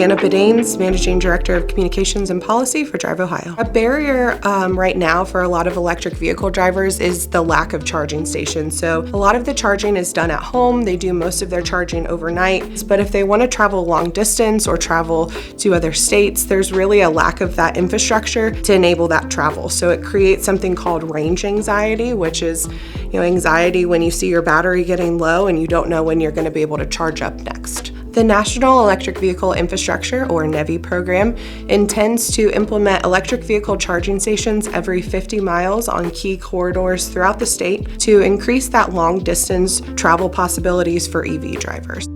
Brianna Bedaines, Managing Director of Communications and Policy for Drive Ohio. A barrier right now for a lot of electric vehicle drivers is the lack of charging stations. So a lot of the charging is done at home. They do most of their charging overnight. But if they want to travel long distance or travel to other states, there's really a lack of that infrastructure to enable that travel. So it creates something called range anxiety, which is anxiety when you see your battery getting low and you don't know when you're going to be able to charge up next. The National Electric Vehicle Infrastructure, or NEVI program, intends to implement electric vehicle charging stations every 50 miles on key corridors throughout the state to increase that long distance travel possibilities for EV drivers.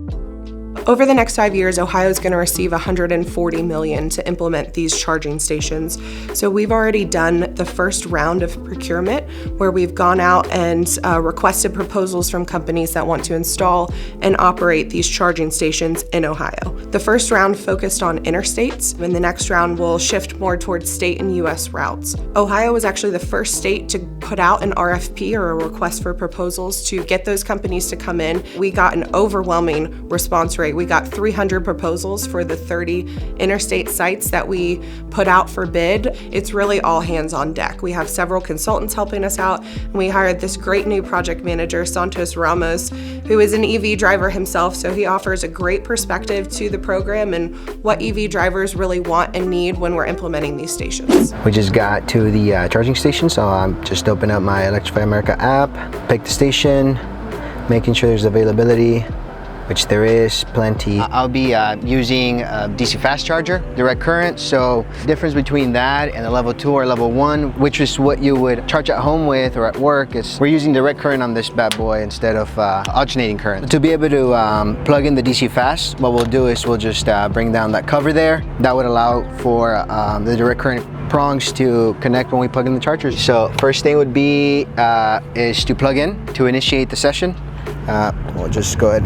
Over the next 5 years, Ohio is going to receive $140 million to implement these charging stations. So we've already done the first round of procurement where we've gone out and requested proposals from companies that want to install and operate these charging stations in Ohio. The first round focused on interstates, and the next round will shift more towards state and U.S. routes. Ohio was actually the first state to put out an RFP, or a request for proposals, to get those companies to come in. We got an overwhelming response rate. We got 300 proposals for the 30 interstate sites that we put out for bid. It's really all hands on deck. We have several consultants helping us out, and we hired this great new project manager, Santos Ramos, who is an EV driver himself, so he offers a great perspective to the program and what EV drivers really want and need when we're implementing these stations. We just got to the charging station, so I'm just open up my Electrify America app, pick the station, making sure there's availability, which there is plenty. I'll be using a DC fast charger, direct current. So the difference between that and a level 2 or level 1, which is what you would charge at home with or at work, is we're using direct current on this bad boy instead of alternating current. To be able to plug in the DC fast, what we'll do is we'll just bring down that cover there. That would allow for the direct current prongs to connect when we plug in the chargers. So first thing would be is to plug in to initiate the session. We'll just go ahead,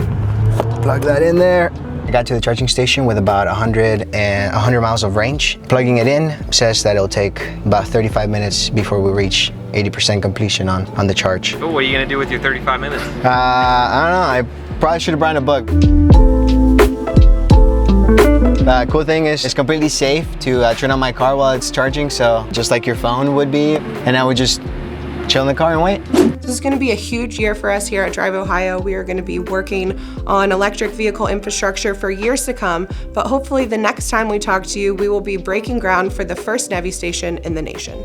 plug that in there. I got to the charging station with about 100 miles of range. Plugging it in says that it'll take about 35 minutes before we reach 80% completion on the charge. Oh, what are you gonna do with your 35 minutes? I don't know, I probably should have brought a book. The cool thing is it's completely safe to turn on my car while it's charging, so just like your phone would be, and I would just chill in the car and wait. This is going to be a huge year for us here at Drive Ohio. We are going to be working on electric vehicle infrastructure for years to come, but hopefully the next time we talk to you, we will be breaking ground for the first NEVI station in the nation.